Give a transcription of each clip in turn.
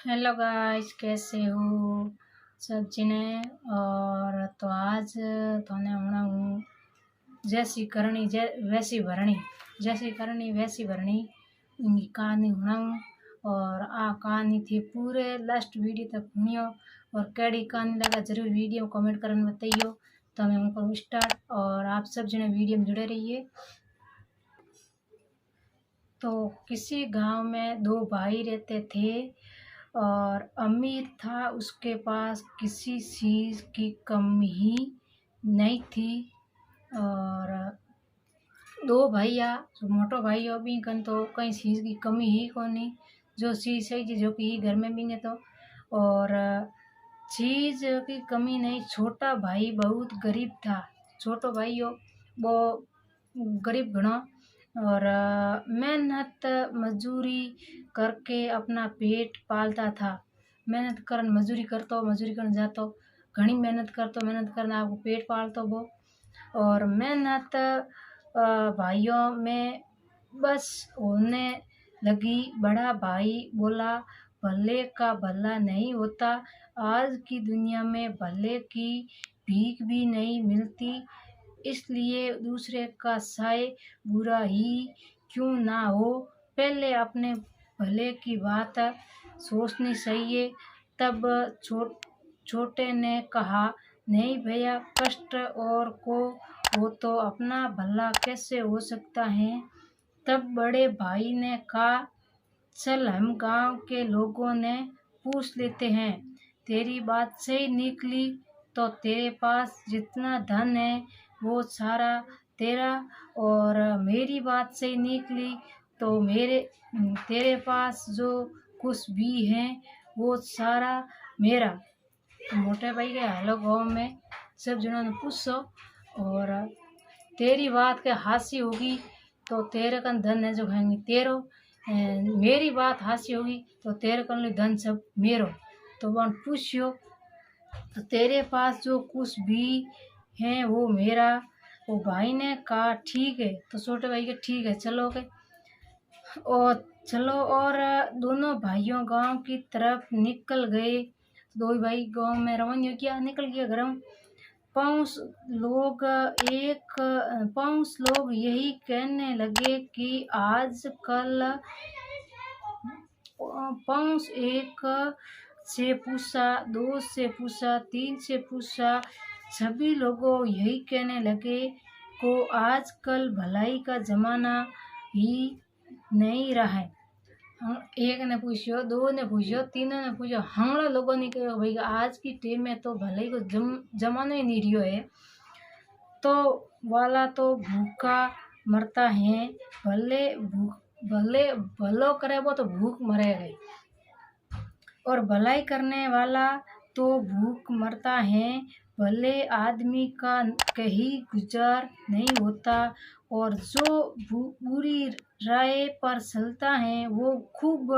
Hello guys, कैसे हो सब जने। और तो आज थोने हूँ जैसी करनी वैसी भरनी, जैसी करनी वैसी भरनी इनकी कहानी हूँ। और आ कहानी थी पूरे लास्ट वीडियो तक सुनियो और कैडी कहानी लगा जरूर वीडियो कमेंट करने बताइयो। तो मैं करूँ स्टार्ट और आप सब जने वीडियो में जुड़े रहिए। तो किसी गांव में दो भाई रहते थे और अमीर था, उसके पास किसी चीज़ की कमी ही नहीं थी। और दो भैया जो मोटो भाई हो भी कन तो कहीं चीज़ की कमी ही कोनी, जो चीज़ सही चीज़ जो कि घर में भी तो। और चीज़ की कमी नहीं। छोटा भाई बहुत गरीब था। छोटो भाई हो वो गरीब घणो और मेहनत मजदूरी करके अपना पेट पालता था। मेहनत कर मजदूरी करने जातो, घनी मेहनत करना आपको पेट पालतो वो। और मेहनत भाइयों में बस होने लगी। बड़ा भाई बोला, भले का भला नहीं होता। आज की दुनिया में भले की भीख भी नहीं मिलती, इसलिए दूसरे का साय बुरा ही क्यों ना हो, पहले अपने भले की बात सोचनी चाहिए। तब छोटे ने कहा, नहीं भैया, कष्ट और को हो तो अपना भला कैसे हो सकता है। तब बड़े भाई ने कहा, चल हम गांव के लोगों ने पूछ लेते हैं। तेरी बात सही निकली तो तेरे पास जितना धन है वो सारा तेरा, और मेरी बात सही निकली तो तेरे पास जो कुछ भी है वो सारा मेरा। तो मोटे भाई के हालो गाँव में सब जनों ने पूछो, और तेरी बात के हासी होगी तो तेरे कन धन है जो खाएंगे तेरो, मेरी बात हासी होगी तो तेरे कन धन सब मेरो। तो वह पूछियो, तो तेरे पास जो कुछ भी है वो मेरा। वो भाई ने कहा ठीक है। तो छोटे भाई के ठीक है चलो के और दोनों भाइयों गांव की तरफ निकल गए। दो भाई गांव में रवाना किया, निकल गया घरों। पांच लोग यही कहने लगे कि आजकल पांच एक से पूछा, दो से पूछा, तीन से पूछा, सभी लोगों यही कहने लगे को आजकल भलाई का जमाना ही नहीं रहा है। एक ने पूछो, दो ने पूछो, तीनों ने पूछो, हम लोगों ने कहा भाई आज की टाइम में तो भलाई को जमाना ही नहीं रहियो है। तो वाला तो भूखा मरता है, भले भलो करे वो तो भूख मरेगा, और भलाई करने वाला तो भूख मरता है। भले आदमी का कहीं गुजार नहीं होता, और जो बुरी राय पर चलता है वो खूब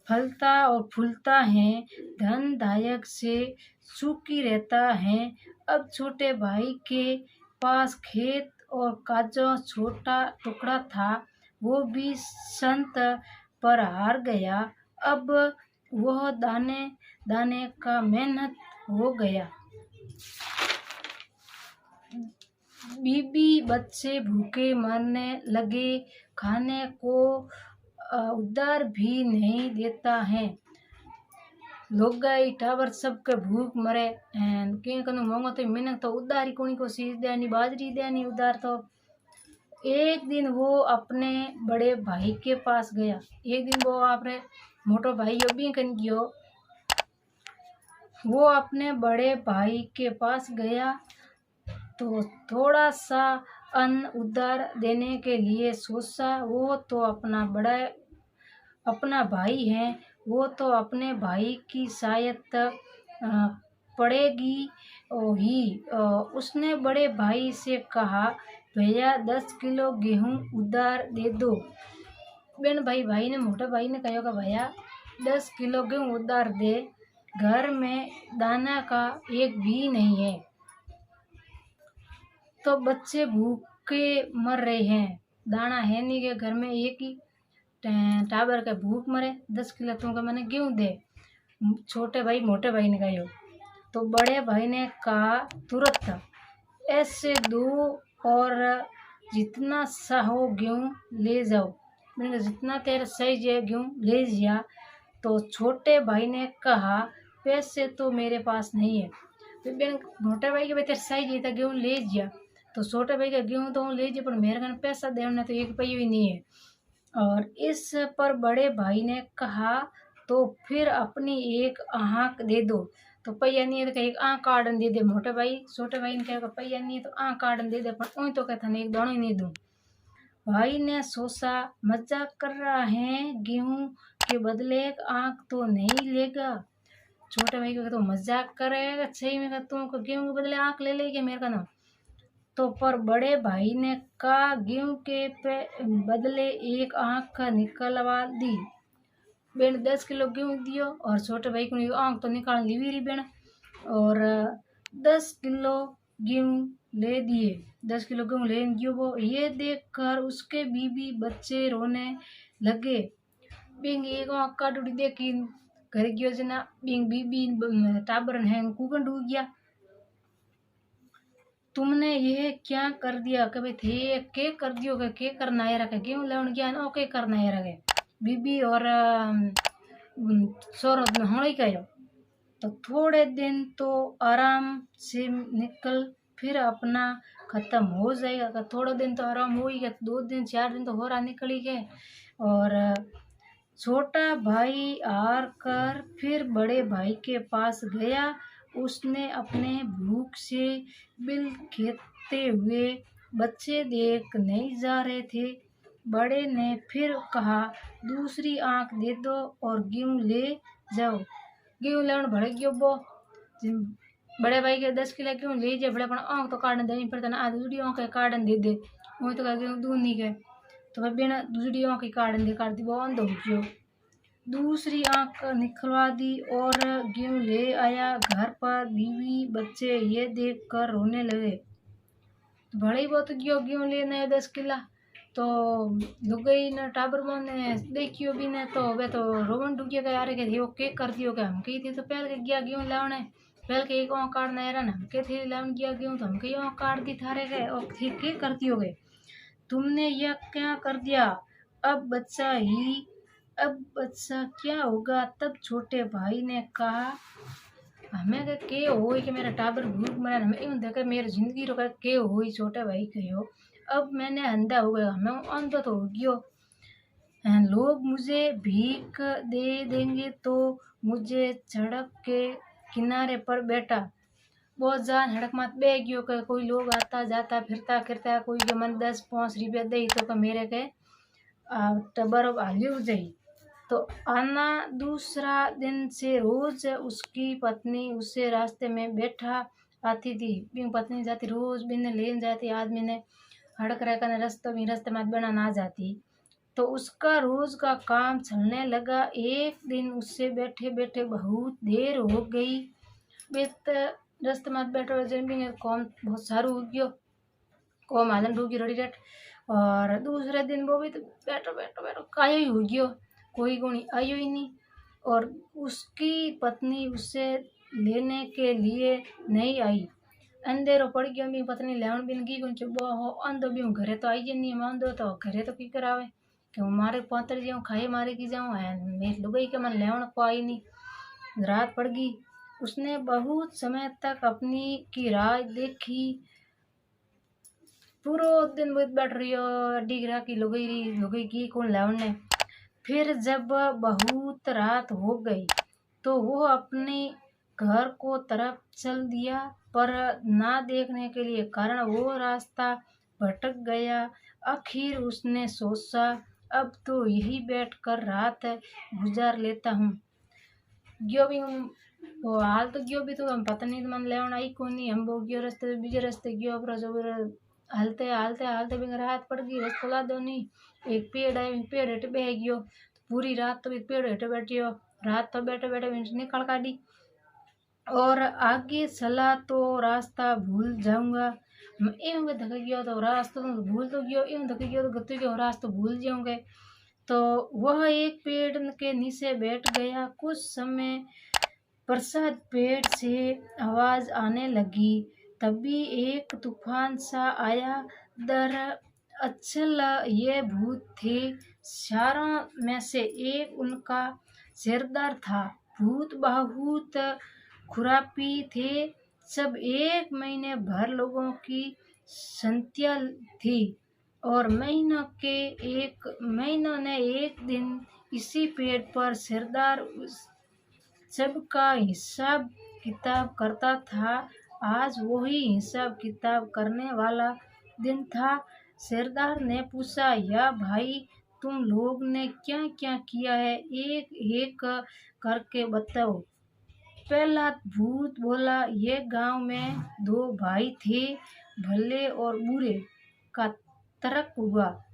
फलता और फूलता है, धनदायक से सुखी रहता है। अब छोटे भाई के पास खेत और काजो छोटा टुकड़ा था, वो भी संत पर हार गया। अब वह दाने दाने का मेहनत हो गया। बीबी बच्चे भूखे मरने लगे, खाने को उधार भी नहीं देता है। लोग गई टावर सबके भूख मरे एंड के कनु मोंगो तो मिनक तो उधारी कोनी को चीज देनी, बाजरी देनी उधार। तो एक दिन वो अपने बड़े भाई के पास गया। एक दिन वो अपने मोटो भाई भी कन गयो, वो अपने बड़े भाई के पास गया तो थोड़ा सा अन्न उधार देने के लिए सोचा। वो तो अपना भाई है, वो तो अपने भाई की शायद पड़ेगी ही। उसने बड़े भाई से कहा, भैया 10 किलो गेहूं उधार दे दो। बेन भाई ने मोटे भाई ने कहा, भैया 10 किलो गेहूं उधार दे, घर में दाना का एक भी नहीं है। तो बच्चे भूखे मर रहे हैं, दाना है नहीं के घर में, एक ही टाबर का भूख मरे, 10 किलो तुमको मैंने गेहूं दे। छोटे भाई मोटे भाई ने कहा। तो बड़े भाई ने कहा तुरंत ऐसे दो और जितना सा हो गेहूँ ले जाओ। मैंने कहा जितना तेरा सही है गेहूँ ले जा। तो छोटे भाई ने कहा पैसे तो मेरे पास नहीं है। फिर मैंने मोटे भाई के भाई तेरा सही है तो गेहूँ ले जा। तो छोटे भाई का गेहूँ तो ले जा पर मेरे कन पैसा देना तो एक पैसा भी नहीं है। और इस पर बड़े भाई ने कहा तो फिर अपनी एक आँख दे दो। तो पैया नहीं है तो एक आँख काटन दे दे। मोटे भाई छोटे भाई ने कहा पैया नहीं है तो आँख काटन दे दे पर ऊँ तो कहता नहीं एक दाना ही नहीं दूँ। भाई ने सोचा मजाक कर रहा है, गेहूं के बदले एक आँख तो नहीं लेगा। छोटे भाई को तो मजाक करेगा सही में, तुम गेहूं के बदले आँख ले लेगी मेरे का ना। तो पर बड़े भाई ने कहा गेहूं के बदले एक आँख निकलवा दी। बेन 10 किलो गेहूं दियो और छोटे भाई को आँख तो निकाल ली रही बेन। और 10 किलो गेहूं ले दिए। 10 किलो गेहूं ले दियो। वो ये देखकर उसके बीबी बच्चे रोने लगे। बिंग एक आँख काटूड़ी देखी घर गयो जना। बिंग बीबी टाबर है कुकन डूब गया। तुमने ये क्या कर दिया? कभी थे के कर दियो के करना है रखे गेहूं लेवन गया ना के करना है रखे बीबी और सौरभ में होना ही कहो। तो थोड़े दिन तो आराम से निकल फिर अपना खत्म हो जाएगा। थोड़े दिन तो आराम हो ही गया, 2 दिन 4 दिन तो हो रहा निकल ही गए। और छोटा भाई हार कर फिर बड़े भाई के पास गया। उसने अपने भूख से बिल खेते हुए बच्चे देख नहीं जा रहे थे। बड़े ने फिर कहा दूसरी आँख दे दो और गेहूं ले जाओ। गेहूं लेवन भड़ गयो वो। बड़े भाई के 10 किलो गेहूं ले जाए बड़े आँख तो काटने देनी पड़ता ना। दूसरी आँख काटन दे दे वही तो गेहूं दूध नहीं गए। तो भाई बिना दूसरी आँख काटन दे काट दी वो अंध हो गयो। दूसरी आँख निकलवा दी और गेहूं ले आया। घर पर बीवी बच्चे ये देख कर रोने लगे। बड़े ही बहुत गयो गेहूं लेने 10 किला। तो लुगाई ने टाबर ने देखियो भी ने तो वे तो रोवन डूगिया का यार के यो के कर दियो के हम कही थी तो पहले के गया गेहूं लावने पहले के एक और काटना है ना के थे लावन गया गेहूं तो हम के यो काट दी थारे के और ठीक के कर दियोगे तुमने यह क्या कर दिया। अब बच्चा क्या होगा। तब छोटे भाई ने कहा हमें के हो कि मेरा टाबर भूख मरा हमें यूं देखे मेरी जिंदगी रो के हुई। छोटे भाई कहो अब मैंने अंधा हो गया मैं अंधा तो हो गयो। लोग मुझे भीख दे देंगे तो मुझे सड़क के किनारे पर बैठा बहुत जान हड़क मत बह गयो के कोई लोग आता जाता फिरता करता कोई के मन 10-5 रुपया दे तो के मेरे के टबर हालियो जाई। तो आना दूसरा दिन से रोज उसकी पत्नी उससे रास्ते में बैठा आती थी। बिन पत्नी जाती रोज बिन लेन जाती आदमी ने हड़क रहकर रास्ते में बना ना जाती। तो उसका रोज का काम चलने लगा। एक दिन उससे बैठे बैठे बहुत देर हो गई। बेत रास्ते में बैठो जमीन कौम बहुत सारू हो गयो कौम हालन डूगी रड़ी रट। और दूसरे दिन वो भी तो बैठो बैठो बैठो कायो ही हो गयो कोई गुणी आयो ही नहीं। और उसकी पत्नी उसे लेने के लिए नहीं आई। अंधेरो पड़ गयो मेरी पत्नी लेवन बिन की कुछ वो हो अंधो भी घरे तो आई नहीं मैं अंधो तो घरे तो की करावे कि मारे पात्र जाऊँ खाए मारे की जाऊँ है मेरी लुगाई के मन लेवन को आई नहीं। रात पड़ गई। उसने बहुत समय तक अपनी की राह देखी। पूरा दिन बैठ रही हो डिगरा की लुगाई की कौन लेवन ने। फिर जब बहुत रात हो गई तो वो अपने घर को तरफ चल दिया पर ना देखने के लिए कारण वो रास्ता भटक गया। आखिर उसने सोचा अब तो यही बैठकर रात गुजार लेता हूँ। गयो भी हम वो हाल तो गयो भी तो हम पता नहीं मन लेवन आई को नहीं हम वो गयो रास्ते बीजे रास्ते गयो अपना जो हलते हलते हलते भी रात पड़ गई रास्ता ला दो नहीं। एक पेड़ है पेड़ हेठ बह गयो पूरी रात तो एक पेड़ हेठ बैठियो रात तो बैठे बैठे निकल काटी। और आगे चला तो रास्ता भूल जाऊंगा। एवं धक गयो तो रास्ता तो भूल तो गयो एवं धक गयो तो गत्ते गयो रास्ता भूल जाऊंगे। तो वह एक पेड़ के नीचे बैठ गया। कुछ समय पश्चात पेड़ से आवाज आने लगी। तभी एक तूफान सा आया। दरअसल ये भूत थे। चारों में से एक उनका सरदार था। भूत बहुत खुरापी थे। सब एक महीने भर लोगों की संत्या थी और महीनों ने एक दिन इसी पेड़ पर सरदार उस सबका हिसाब किताब करता था। आज वही हिसाब किताब करने वाला दिन था। सरदार ने पूछा, या भाई, तुम लोग ने क्या क्या किया है, एक एक करके बताओ। पहला भूत बोला, ये गांव में दो भाई थे, भले और बुरे का तर्क हुआ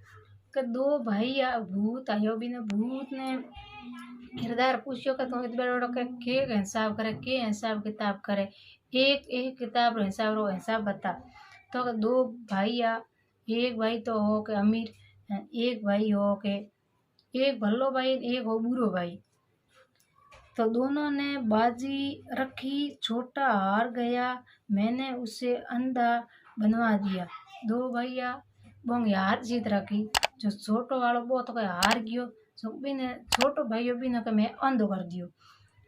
कि दो भाई या भूत आयो बिना। भूत ने किरदार पूछो कि तुम इतने बड़ो के हिसाब करे, के हिसाब किताब करे, एक एक किताब रो हिसाब बता। तो दो भाई या एक भाई तो हो के अमीर, एक भाई हो के एक भलो भाई, एक हो बुरो भाई। तो दोनों ने बाजी रखी। छोटा हार गया, मैंने उसे अंधा बनवा दिया। दो भैया बोंगे हार जीत रखी। जो छोटो वालो वो तो हार गयो, छोटो भाइयों भी ना मैं अंधो कर दियो।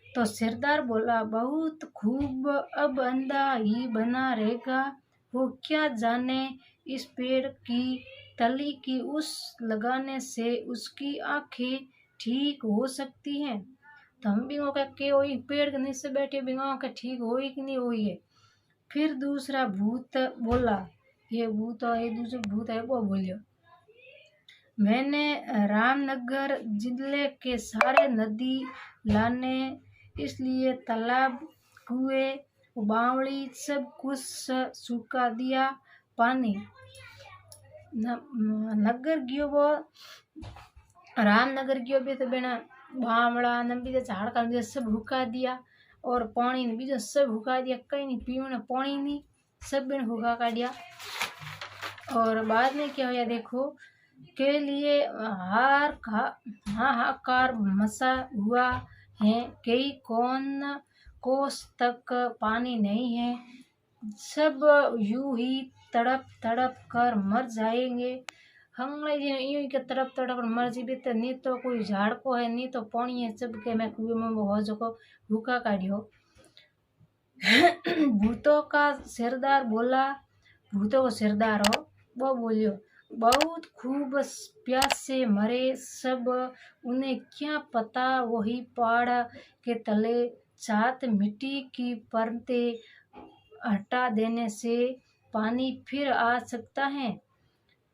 तो सरदार बोला, बहुत खूब, अब अंधा ही बना रहेगा। वो क्या जाने इस पेड़ की तली की उस लगाने से उसकी आंखें ठीक हो सकती हैं। तो हम भी के वही पेड़ के नीचे बैठे भी के ठीक हुई कि नहीं हुई है। फिर दूसरा भूत बोला, ये भूत है, दूसरा भूत है वो बोलियो, मैंने रामनगर जिले के सारे नदी लाने, इसलिए तालाब, कुएं, बावड़ी सब कुछ सूखा दिया। पानी नगर गयो वो रामनगर गयो भी तो बिना बावड़ा नंबी झाड़ का सब हुका दिया और पानी ने बीजो सब हुका दिया। कहीं नहीं पीने पानी नहीं, सब बिन हुका का दिया। और बाद में क्या हुआ देखो, के लिए हाहाकार मचा हुआ है। कई कौन कोस तक पानी नहीं है। सब यूं ही तड़प तड़प कर मर जाएंगे। हंगले यूं ही के तड़प तड़प कर मर जी तो नहीं तो कोई झाड़ को है, नहीं तो पानी है। सब के मैं कुएं में हो जो भूखा काढ़ियो। भूतों का सरदार बोला, भूतों का सरदार हो वो बोलियो, बहुत खूब प्यास से मरे सब, उन्हें क्या पता वही पहाड़ के तले छात मिट्टी की परतें हटा देने से पानी फिर आ सकता है।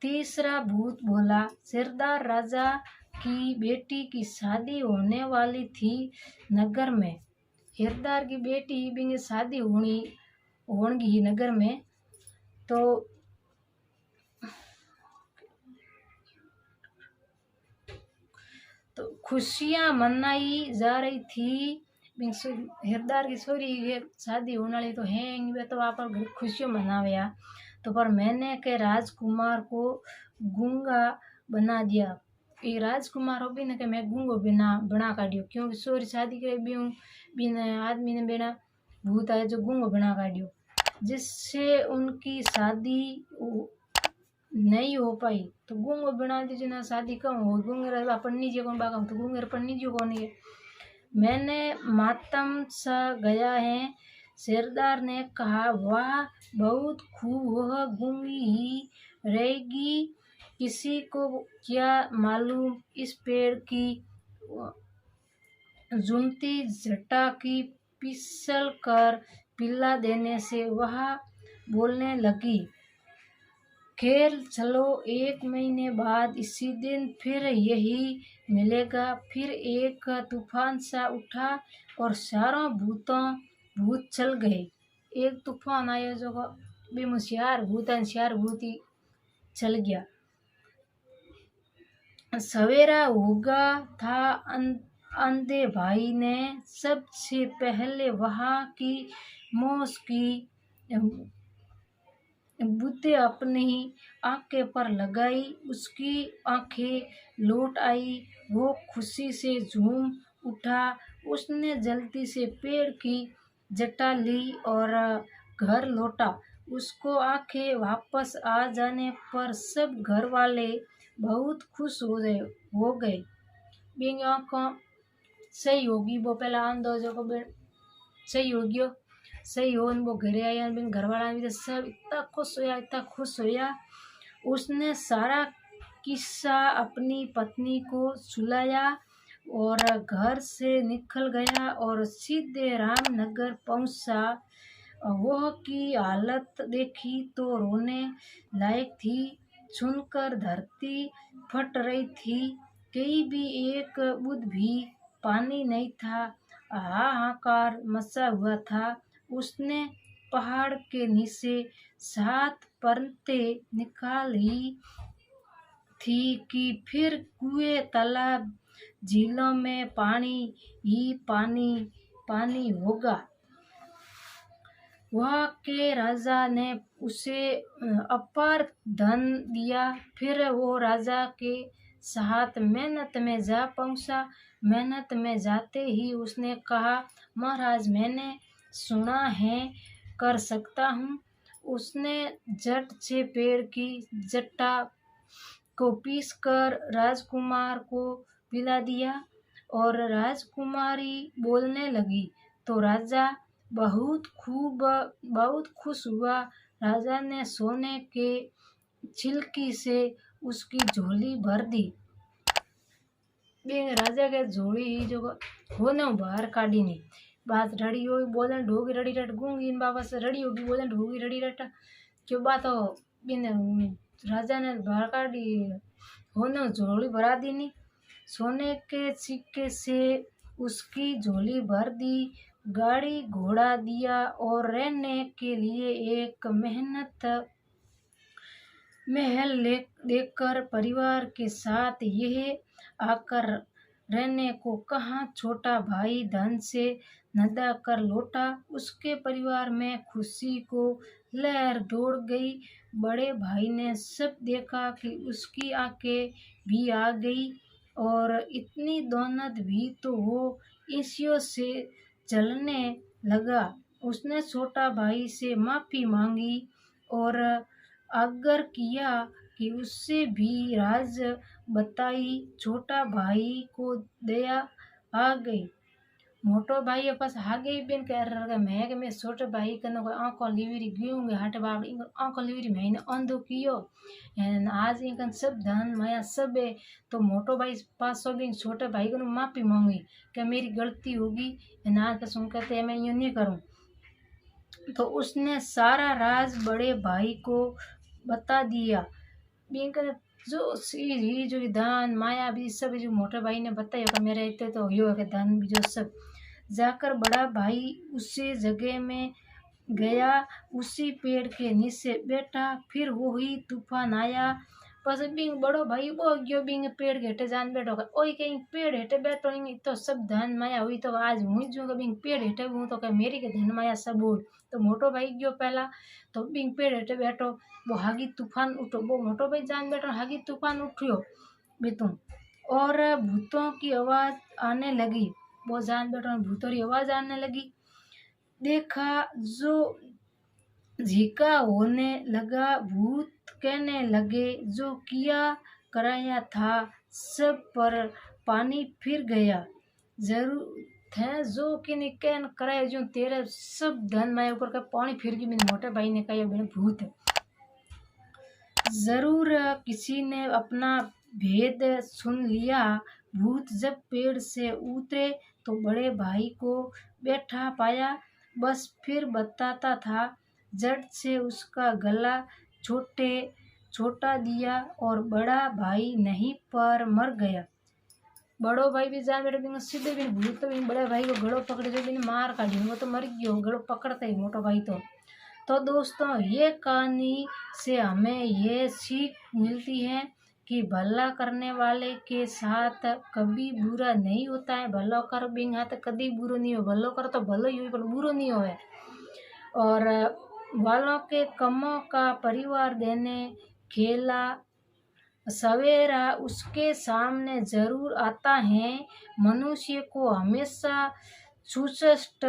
तीसरा भूत बोला, सरदार राजा की बेटी की शादी होने वाली थी नगर में। सरदार की बेटी भी शादी होगी नगर में। तो खुशियां मनाई जा रही थी। हिरदार की छोरी की शादी होने वाली तो है तो आप खुशियां मनावे। तो पर मैंने के राजकुमार को गूंगा बना दिया। ये राजकुमार हो भी ना कि मैं गूंगो बना काटियो, क्योंकि छोरी शादी करे भी हूँ बिना आदमी ने बिना भूत आए जो गूंगो बना काटियो, जिससे उनकी शादी नहीं हो पाई। तो गूंगो बना दीजिए ना, शादी कम हो गूंगे पढ़नी जी कौन बागा तो गूंगे पढ़नी जी कौन है। मैंने मातम सा गया है। सरदार ने कहा, वाह बहुत खूब, वह गूंगी ही रहेगी। किसी को क्या मालूम इस पेड़ की जुमती जटा की पिसल कर पिला देने से वह बोलने लगी। खैर चलो, एक महीने बाद इसी दिन फिर यही मिलेगा। फिर एक तूफान सा उठा और सारों भूत चल गए। एक तूफान आया जो बेमुशियार भूत ही चल गया। सवेरा होगा था। अंधे भाई ने सबसे पहले वहां की मौज की बूते अपनी आंखें पर लगाई, उसकी आंखें लौट आई। वो खुशी से झूम उठा। उसने जल्दी से पेड़ की जटा ली और घर लौटा। उसको आंखें वापस आ जाने पर सब घर वाले बहुत खुश हो गए। बिंग आंखों सही होगी वो पहला आंदो जो को सही हो गयो। सही हो वो घरे आया, बिन घर वाला भी तो सब इतना खुश होया, इतना खुश होया। उसने सारा किस्सा अपनी पत्नी को सुनाया और घर से निकल गया और सीधे रामनगर पहुंचा। वह की हालत देखी तो रोने लायक थी। सुनकर धरती फट रही थी। कहीं भी एक बूंद भी पानी नहीं था। हाहाकार मचा हुआ था। उसने पहाड़ के नीचे 7 परतें निकाली थी कि फिर कुएं, तालाब, झीलों में पानी ही पानी होगा। वहाँ के राजा ने उसे अपार धन दिया। फिर वो राजा के साथ मेहनत में जा पहुंचा। मेहनत में जाते ही उसने कहा, महाराज मैंने सुना है कर सकता हूँ। उसने झट से पेड़ की जट्टा को पीसकर राजकुमार को पिला दिया और राजकुमारी बोलने लगी तो राजा बहुत खुश हुआ। राजा ने सोने के छिलकी से उसकी झोली भर दी। राजा के झोली ही जो होने बाहर काढ़ी नहीं। बात रड़ी होगी बोले ढोगी रड़ी रट गूंगी इन बाबा से रड़ी होगी बोले ढोगी रड़ी रट क्यों बात हो। बिन राजा ने बाहर काढ़ी होने झोली भरा दी नहीं। सोने के सिक्के से उसकी झोली भर दी। गाड़ी घोड़ा दिया और रहने के लिए एक महल देकर परिवार के साथ यह आकर रहने को कहा। छोटा भाई धन से नदा कर लौटा। उसके परिवार में खुशी को लहर दौड़ गई। बड़े भाई ने सब देखा कि उसकी आंखें भी आ गई और इतनी दौलत भी तो वो इसियों से चलने लगा। उसने छोटा भाई से माफी मांगी और आग्रह किया कि उससे भी राज बताई। छोटा भाई को दया आ गई। मोटो भाई पास आ गई बिन कह रहा मैं कि मैं छोटे भाई कनो को आंखों लिवरी गयूंगे हट बाप आंखों लिवरी मैंने अंधो कियो आज इनकन सब धन माया सब है। तो मोटो भाई पास सो बिन छोटे भाई को माफी मांगी कि मेरी गलती होगी ना के सुन कहते मैं यूं नहीं करूं। तो उसने सारा राज बड़े भाई को बता दिया। बिन जो सी जो दान माया भी सब जो मोटे भाई ने बताया कि मेरे इतने तो यो है कि दान भी जो सब जाकर बड़ा भाई उसी जगह में गया। उसी पेड़ के नीचे बैठा। फिर वही तूफान आया। बस बिंग बड़ो भाई वो गयो बिंग पेड़ के हेठे जान बैठो ओई कहीं पेड़ हेठे बैठो तो सब धन माया हुई तो आज हुई जो बिंग पेड़ हेठे हूँ तो कह मेरी के धन माया सब हो। तो मोटो भाई गयो पहला तो बिंग पेड़ हेठे बैठो वो हागी तूफान उठो। वो मोटो भाई जान बैठो हागी तूफान उठियो बेतू और भूतों की आवाज आने लगी। वो जान बैठो भूतों की आवाज आने लगी। देखा जो झीका होने लगा। भूत कहने लगे जो किया कराया था सब पर पानी फिर गया। जरूर थे जो कि कहन कराया जो तेरे सब धन माया ऊपर का पानी फिर गई। मेरे मोटे भाई ने कहा मेरे भूत जरूर किसी ने अपना भेद सुन लिया। भूत जब पेड़ से उतरे तो बड़े भाई को बैठा पाया। बस फिर बताता था। झट से उसका गला छोटा दिया और बड़ा भाई नहीं पर मर गया। बड़ो भाई भी जान बैठे सीधे भी भूत भी बड़े भाई को गड़ो पकड़े जो भी मार काटी वो तो मर गयो गड़ो पकड़ता ही मोटो भाई तो दोस्तों ये कहानी से हमें ये सीख मिलती है कि भला करने वाले के साथ कभी बुरा नहीं होता है। भलो कर बिंगा तो कभी बुरो नहीं हो। भलो कर तो भलो ही हो पर बुरो नहीं हो। और वालों के कमों का परिवार देने खेला सवेरा उसके सामने जरूर आता है। मनुष्य को हमेशा चुस्त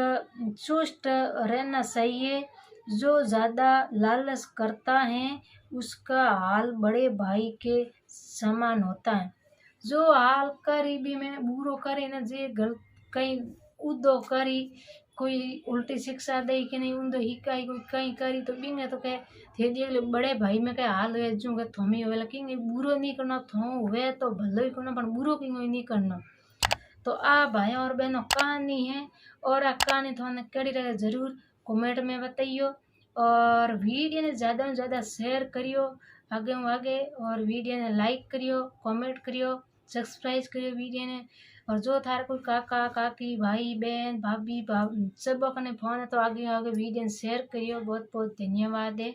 चुस्त रहना चाहिए। जो ज़्यादा लालच करता है उसका हाल बड़े भाई के समान होता है। जो हाल करी भी में बुरो करे न जे गल कहीं उदो करी कोई उल्टी शिक्षा दे कि नहीं उन्दो हिकाई कोई कहीं करी तो बिंगे तो कहे थे जे बड़े भाई में कहे हाल हुए जो कहे थोमी हुए कि बुरो नहीं करना थो हुए तो भलो ही करना पर बुरो कि नहीं करना। तो आ भाई और बहनों कहानी है और आ कहानी थोने कड़ी रहे जरूर कमेंट में बताइयो और वीडियो ने ज़्यादा से ज़्यादा शेयर करियो आगे और वीडियो ने लाइक करियो कमेंट करियो सब्सक्राइब करियो वीडियो ने। और जो थार कोई काका काकी भाई बहन भाभी सब अपने फोन है तो आगे वीडियो शेयर करियो। बहुत बहुत धन्यवाद है।